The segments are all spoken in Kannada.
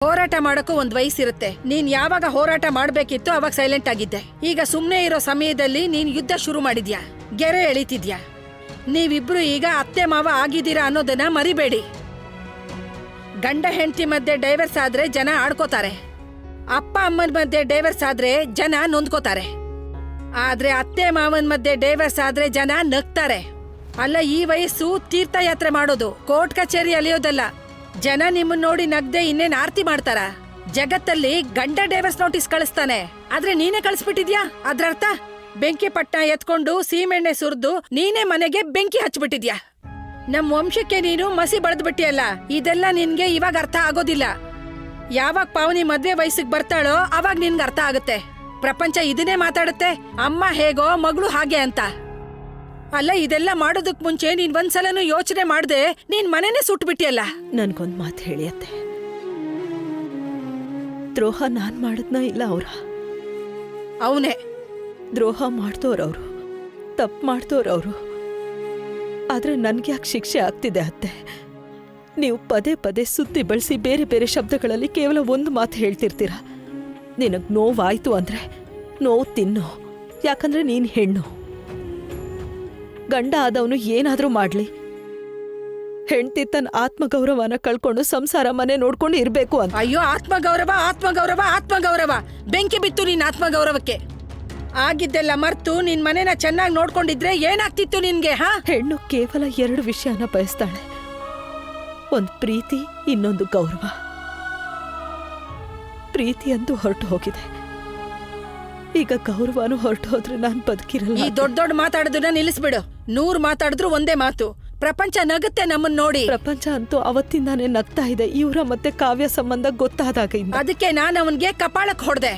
ಹೋರಾಟ ಮಾಡಕ್ಕೂ ಒಂದ್ ವಯಸ್ಸಿರುತ್ತೆ. ನೀನ್ ಯಾವಾಗ ಹೋರಾಟ ಮಾಡ್ಬೇಕಿತ್ತು ಅವಾಗ ಸೈಲೆಂಟ್ ಆಗಿದ್ದೆ. ಈಗ ಸುಮ್ನೆ ಇರೋ ಸಮಯದಲ್ಲಿ ನೀನ್ ಯುದ್ಧ ಶುರು ಮಾಡಿದ್ಯಾ, ಗೆರೆ ಎಳಿತಿದ್ಯಾ. ನೀವಿಬ್ರು ಈಗ ಅತ್ತೆ ಮಾವ ಆಗಿದ್ದೀರಾ ಅನ್ನೋದನ್ನ ಮರಿಬೇಡಿ. ಗಂಡ ಹೆಂಡತಿ ಮಧ್ಯೆ ಡೈವರ್ಸ್ ಆದ್ರೆ ಜನ ಆಡ್ಕೋತಾರೆ, ಅಪ್ಪ ಅಮ್ಮನ ಮಧ್ಯೆ ಡೈವರ್ಸ್ ಆದ್ರೆ ಜನ ನೊಂದ್ಕೋತಾರೆ. ಆದ್ರೆ ಅತ್ತೆ ಮಾವನ್ ಮಧ್ಯೆ ಡೈವರ್ಸ್ ಆದ್ರೆ ಜನ ನಗ್ತಾರೆ. ಅಲ್ಲ, ಈ ವಯಸ್ಸು ತೀರ್ಥಯಾತ್ರೆ ಮಾಡೋದು, ಕೋರ್ಟ್ ಕಚೇರಿ ಅಲಿಯೋದಲ್ಲ. ಜನ ನಿಮ್ಮನ್ನ ನೋಡಿ ನಗ್ದೆ ಇನ್ನೇನ್ ಆರ್ತಿ ಮಾಡ್ತಾರ? ಜಗತ್ತಲ್ಲಿ ಗಂಡ ಡೈವರ್ಸ್ ನೋಟಿಸ್ ಕಳಿಸ್ತಾನೆ, ಆದ್ರೆ ನೀನೇ ಕಳಿಸ್ಬಿಟ್ಟಿದ್ಯಾ. ಅದ್ರರ್ಥ ಬೆಂಕಿ ಪಟ್ಟ ಎತ್ಕೊಂಡು ಸೀಮೆಣ್ಣೆ ಸುರಿದು ನೀನೇ ಮನೆಗೆ ಬೆಂಕಿ ಹಚ್ಬಿಟ್ಟಿದ್ಯಾ. ನಮ್ ವಂಶಕ್ಕೆ ನೀನು ಮಸಿ ಬಳ್ದ್ಬಿಟ್ಟಿಯಲ್ಲ. ಇದೆಲ್ಲ ನಿನ್ಗೆ ಇವಾಗ ಅರ್ಥ ಆಗೋದಿಲ್ಲ. ಯಾವಾಗ ಪಾವನಿ ಮದ್ವೆ ವಯಸ್ಸಿಗೆ ಬರ್ತಾಳೋ ಅವಾಗ ನಿನ್ಗೆ ಅರ್ಥ ಆಗುತ್ತೆ. ಪ್ರಪಂಚ ಇದನ್ನೇ ಮಾತಾಡುತ್ತೆ, ಅಮ್ಮ ಹೇಗೋ ಮಗಳು ಹಾಗೆ ಅಂತ. ಅಲ್ಲ, ಇದೆಲ್ಲ ಮಾಡೋದಕ್ ಮುಂಚೆ ನೀನ್ ಒಂದ್ಸಲನೂ ಯೋಚನೆ ಮಾಡ್ದೆ ನೀನ್ ಮನೆನೇ ಸುಟ್ಬಿಟ್ಟಿಯಲ್ಲ. ನನ್ಗೊಂದ್ ಮಾತು ಹೇಳಿ ಅತ್ತೆ, ದ್ರೋಹ ನಾನ್ ಮಾಡಿದ್ನ ಇಲ್ಲ ಅವ್ರ? ಅವನೇ ದ್ರೋಹ ಮಾಡ್ದೋರವ್ರು, ತಪ್ಪು ಮಾಡ್ದೋರವ್ರು. ಆದ್ರೆ ನನ್ಗ್ಯಾಕೆ ಶಿಕ್ಷೆ ಆಗ್ತಿದೆ ಅತ್ತೆ? ನೀವು ಪದೇ ಪದೇ ಸುತ್ತಿ ಬಳಸಿ ಬೇರೆ ಬೇರೆ ಶಬ್ದಗಳಲ್ಲಿ ಕೇವಲ ಒಂದು ಮಾತು ಹೇಳ್ತಿರ್ತೀರ. ನಿನಗ್ ನೋವಾಯ್ತು ಅಂದ್ರೆ ನೋವು ತಿನ್ನು, ಯಾಕಂದ್ರೆ ನೀನ್ ಹೆಣ್ಣು. ಗಂಡ ಆದವನು ಏನಾದ್ರೂ ಮಾಡ್ಲಿ, ಹೆಂಡತಿ ತನ್ನ ಆತ್ಮಗೌರವನ ಕಳ್ಕೊಂಡು ಸಂಸಾರ ಮನೆ ನೋಡ್ಕೊಂಡು ಇರ್ಬೇಕು ಅಂತ. ಅಯ್ಯೋ, ಆತ್ಮಗೌರವ ಆತ್ಮಗೌರವ ಆತ್ಮಗೌರವ, ಬೆಂಕಿ ಬಿತ್ತು ನಿನ್ ಆತ್ಮಗೌರವಕ್ಕೆ. ಆಗಿದ್ದೆಲ್ಲ ಮರ್ತು ನಿನ್ ಮನೆನ ಚೆನ್ನಾಗಿ ನೋಡ್ಕೊಂಡಿದ್ರೆ ಏನಾಗ್ತಿತ್ತು ನಿನ್ಗೆ? ಹೆಣ್ಣು ಕೇವಲ 2 ವಿಷಯನ ಬಯಸ್ತಾಳೆ, ಒಂದು ಪ್ರೀತಿ, ಇನ್ನೊಂದು ಗೌರವ. ಪ್ರೀತಿ ಅಂತೂ ಹೊರಟು ಹೋಗಿದೆ, ಈಗ ಗೌರವನು ಹೊರಟು ಹೋದ್ರೆ ನಾನ್ ಬದುಕಿರಲ್ಲ. ಈ ದೊಡ್ಡ ದೊಡ್ಡ ಮಾತಾಡೋದನ್ನ ನಿಲ್ಲಿಸ್ಬಿಡು. 100 ಮಾತಾಡಿದ್ರು ಒಂದೇ ಮಾತು, ಪ್ರಪಂಚ ನಗುತ್ತೆ ನಮ್ಮನ್ ನೋಡಿ. ಪ್ರಪಂಚ ಅಂತೂ ಅವತ್ತಿಂದಾನೇ ನಗ್ತಾ ಇದೆ, ಇವ್ರ ಮತ್ತೆ ಕಾವ್ಯ ಸಂಬಂಧ ಗೊತ್ತಾದಾಗ. ಅದಕ್ಕೆ ನಾನ್ ಅವನ್ಗೆ ಕಪಾಳಕ್ ಹೊಡ್ದೆ.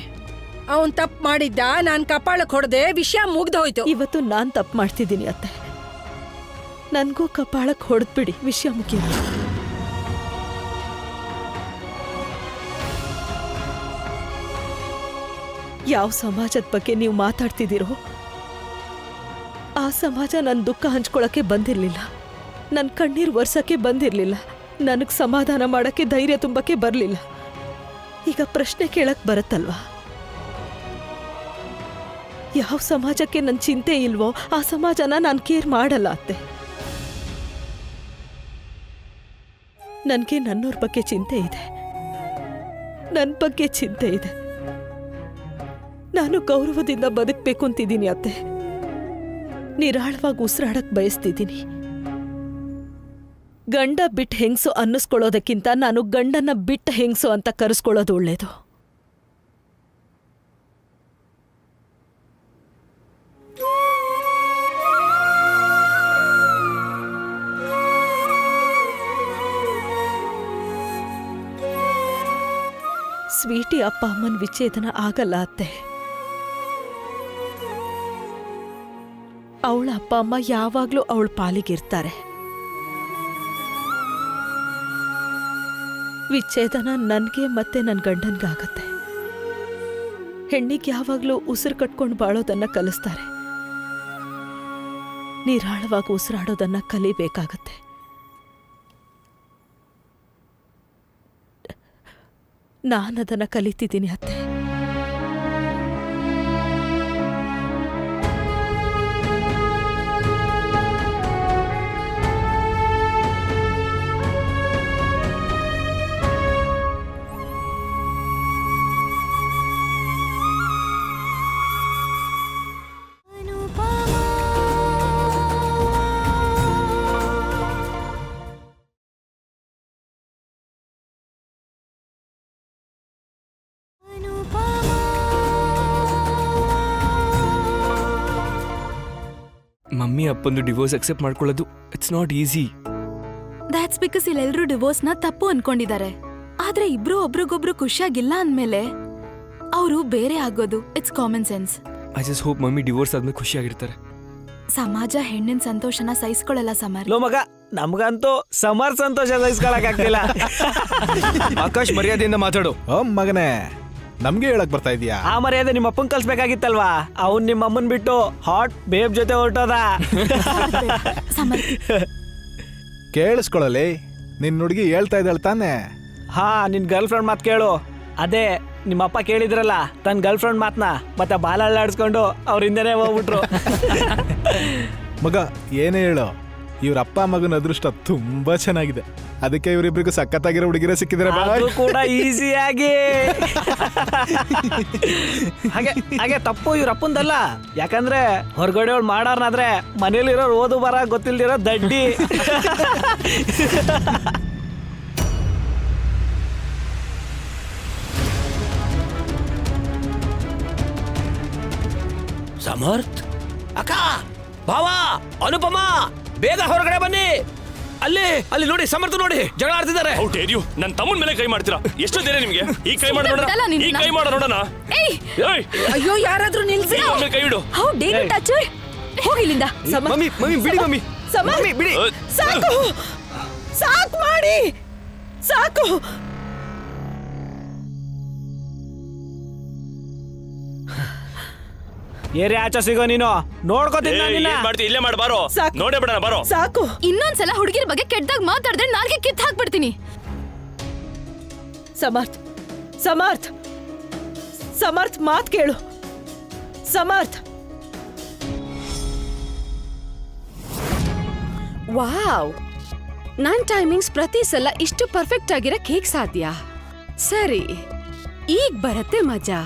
ಅವನ್ ತಪ್ಪು ಮಾಡಿದ್ದ, ನಾನ್ ಕಪಾಳಕ್ ಹೊಡೆದೆ, ವಿಷಯ ಮುಗ್ದೋಯ್ತು. ಇವತ್ತು ನಾನ್ ತಪ್ಪು ಮಾಡ್ತಿದ್ದೀನಿ ಅತ್ತೆ, ನನ್ಗೂ ಕಪಾಳಕ್ ಹೊಡೆದ್ಬಿಡಿ, ವಿಷಯ ಮುಗಿಯ. ಯಾವ ಸಮಾಜದ ಬಗ್ಗೆ ನೀವು ಮಾತಾಡ್ತಿದ್ದೀರೋ ಆ ಸಮಾಜ ನನ್ನ ದುಃಖ ಹಂಚ್ಕೊಳಕ್ಕೆ ಬಂದಿರ್ಲಿಲ್ಲ, ನನ್ನ ಕಣ್ಣೀರು ಒರ್ಸಕ್ಕೆ ಬಂದಿರ್ಲಿಲ್ಲ, ನನಗ್ ಸಮಾಧಾನ ಮಾಡಕ್ಕೆ ಧೈರ್ಯ ತುಂಬಕ್ಕೆ ಬರ್ಲಿಲ್ಲ. ಈಗ ಪ್ರಶ್ನೆ ಕೇಳಕ್ ಬರುತ್ತಲ್ವಾ? ಯಾವ ಸಮಾಜಕ್ಕೆ ನನ್ನ ಚಿಂತೆ ಇಲ್ವೋ ಆ ಸಮಾಜನ ನಾನು ಕೇರ್ ಮಾಡಲ್ಲ ಅತ್ತೆ. ನನಗೆ ನನ್ನೋರ್ ಬಗ್ಗೆ ಚಿಂತೆ ಇದೆ, ನನ್ನ ಬಗ್ಗೆ ಚಿಂತೆ ಇದೆ. ನಾನು ಗೌರವದಿಂದ ಬದುಕಬೇಕು ಅಂತಿದ್ದೀನಿ ಅತ್ತೆ, ನಿರಾಳವಾಗಿ ಉಸಿರಾಡಕ್ ಬಯಸ್ತಿದ್ದೀನಿ. ಗಂಡ ಬಿಟ್ಟು ಹೆಂಗ್ಸು ಅನ್ನಿಸ್ಕೊಳ್ಳೋದಕ್ಕಿಂತ ನಾನು ಗಂಡನ್ನ ಬಿಟ್ಟು ಹೆಂಗ್ಸು ಅಂತ ಕರೆಸ್ಕೊಳ್ಳೋದು ಒಳ್ಳೇದು. ಸ್ವೀಟಿ ಅಪ್ಪ ಅಮ್ಮನ ವಿಚ್ಛೇದನ ಆಗಲ್ಲ ಅತ್ತೆ. ಅವಳ ಅಪ್ಪ ಅಮ್ಮ ಯಾವಾಗ್ಲೂ ಅವಳ ಪಾಲಿಗಿರ್ತಾರೆ. ವಿಚ್ಛೇದನ ನನ್ಗೆ ಮತ್ತೆ ನನ್ನ ಗಂಡನ್ಗಾಗತ್ತೆ. ಹೆಣ್ಣಿಗೆ ಯಾವಾಗ್ಲೂ ಉಸಿರು ಕಟ್ಕೊಂಡು ಬಾಳೋದನ್ನ ಕಲಿಸ್ತಾರೆ, ನಿರಾಳವಾಗಿ ಉಸಿರಾಡೋದನ್ನ ಕಲಿಬೇಕಾಗತ್ತೆ. ನಾನದನ್ನ ಕಲಿತಿದ್ದೀನಿ ಅತ್ತೆ. ಮಮ್ಮಿ ಅಪ್ಪಂದು ಡಿವೋರ್ಸ್ ಅಕ್ಸೆಪ್ಟ್ ಮಾಡ್ಕೊಳ್ಳೋದು it's not easy. That's because ಇಲ್ಲೆಲ್ಲರೂ ಡಿವೋರ್ಸ್ನ ತಪ್ಪು ಅನ್ಕೊಂಡಿದ್ದಾರೆ. ಆದ್ರೆ ಇಬ್ರು ಒಬ್ರಿಗೊಬ್ರು ಖುಷಿಯಾಗಿಲ್ಲ ಅಂದ್ಮೇಲೆ ಅವರು ಬೇರೆ ಆಗೋದು it's common sense. I just hope mummy divorce ಆದ್ಮೇಲೆ ಖುಷಿಯಾಗಿರ್ತಾರೆ. ಸಮಾಜ ಹೆಣ್ಣಿನ ಸಂತೋಷನ ಸಹಿಸ್ಕೊಳ್ಳಲ್ಲ ಸಮರ್. ಲೋ ಮಗ, ನಮ್ಗಂತೂ ಸಮರ್ ಸಂತೋಷ ಸಹಿಸ್ಕೊಳಕ್ ಆಗ್ತಿಲ್ಲ. ಆಕಾಶ್, ಮರ್ಯಾದೆಯಿಂದ ಮಾತಾಡು. ಮಗನೇ, ನಮ್ಗೆ ಹೇಳಕ್ ಬರ್ತಾ ಇದೀಯಾ? ಆ ಮರ್ಯಾದೆ ನಿಮ್ಮ ಅಪ್ಪನ್ ಕಲ್ಸ್ಬೇಕಾಗಿತ್ತಲ್ವಾ? ಅವ್ನ್ ನಿಮ್ಮ ಅಮ್ಮನ್ ಬಿಟ್ಟು ಹಾಟ್ ಬೇಬ್ ಜೊತೆ ಹೊರಟೋದ. ಸಮರ್ ಕೇಳಿಸ್ಕೊಳ್ಳಲಿ, ನಿನ್ ಹುಡುಗಿ ಹೇಳ್ತಾ ಇದ್ದಾಳೆ ತಾನೆ? ಹಾ ನಿನ್ ಗರ್ಲ್ ಫ್ರೆಂಡ್ ಮಾತು ಕೇಳು. ಅದೇ ನಿಮ್ಮಪ್ಪ ಕೇಳಿದ್ರಲ್ಲ ತನ್ನ ಗರ್ಲ್ ಫ್ರೆಂಡ್ ಮಾತನ್ನ, ಮತ್ತೆ ಬಾಲ ಅಲ್ಲಾಡಿಸ್ಕೊಂಡು ಅವ್ರ ಹಿಂದೆನೆ ಹೋಗ್ಬಿಟ್ರು. ಮಗ ಏನೇ ಹೇಳು, ಇವ್ರ ಅಪ್ಪ ಮಗನ ಅದೃಷ್ಟ ತುಂಬಾ ಚೆನ್ನಾಗಿದೆ. ಅದಕ್ಕೆ ಇವರಿಬ್ರಿಗೂ ಸಖತ್ತಾಗಿರೋ ಹುಡುಗಿರ ಸಿಕ್ಕಿದ್ರೆ ಅದು ಕೂಡ ಈಸಿಯಾಗಿ. ಹಾಗೆ ತಪ್ಪು ಇವ್ರ ಅಪ್ಪಂದಲ್ಲ, ಯಾಕಂದ್ರೆ ಹೊರಗಡೆ ಅವ್ಳು ಮಾಡೋರ್ನಾದ್ರೆ ಮನೇಲಿರೋರು ಓದು ಬರ ಗೊತ್ತಿಲ್ದಿರೋ ದಡ್ಡಿ. ಸಮರ್ಥ್, ಅಕ್ಕ, ಭಾವ, ಅನುಪಮ, ಬೇಗ ಹೊರಗಡೆ ಬನ್ನಿ. ಅಲ್ಲಿ ನೋಡಿ, ಸಮರ್ಥ ನೋಡಿ ಜಗಳ ಆಡ್ತಿದ್ದಾರೆ. ಹೌ ಡೇರ್ ಯು, ನನ್ನ ತಮ್ಮನ ಮೇಲೆ ಕೈ ಮಾಡ್ತೀರಾ? ಎಷ್ಟು ಧೈರ್ಯ ನಿಮ್ಗೆ? ಈ ಕೈ ಮಾಡ ನೋಡೋಣ, ಬಿಡಲ್ಲ ನಿನ್ನ. ಈ ಕೈ ಮಾಡ ನೋಡೋಣ. ಏಯ್ ಏಯ್, ಅಯ್ಯೋ ಯಾರಾದ್ರೂ ನಿಲ್ಸಿ. ಈ ಅವ್ನ್ ಮೇಲೆ ಕೈ ಇಡು. How dare you touch her? ಹೋಗಿಲ್ಲಿಂದ. ಮಮ್ಮಿ ಮಮ್ಮಿ ಬಿಡಿ ಮಮ್ಮಿ. ಮಮ್ಮಿ ಬಿಡಿ. ಸಾಕು ಸಾಕು ಮಾಡಿ ಸಾಕು. ಏರಿ ಆಚೆ ಸಿಗೋ ನೀನು, ನೋಡ್ಕೋತೀನಿ ಏಯ್, ನಿನ್ನ. ಏನ್ ಮಾಡ್ತಿ? ಇಲ್ಲೇ ಮಾಡಿ ಬಾರೋ, ಸಾಕು. ನೋಡೇ ಬಿಡೋಣ ಬಾರೋ. ಸಾಕು. ಇನ್ನೊಂದ್ಸಲ ಹುಡುಗಿರ ಬಗ್ಗೆ ಕೆಟ್ಟದಾಗ ಮಾತಾಡಿದ್ರೆ ನಾಲ್ಗೆ ಕಿತ್ತು ಹಾಕ್ಬಿಡ್ತೀನಿ. ಸಮರ್ಥ್ ಸಮರ್ಥ್ ಸಮರ್ಥ್ ಮಾತ್ ಕೇಳು. ಸಮರ್ಥ್. ವಾವ್, ನನ್ ಟೈಮಿಂಗ್ಸ್ ಪ್ರತಿ ಸಲ ಇಷ್ಟು ಪರ್ಫೆಕ್ಟ್ ಆಗಿರಕ್ ಹೇಗ್ ಸಾಧ್ಯ? ಸರಿ, ಈಗ ಬರತ್ತೆ ಮಜಾ.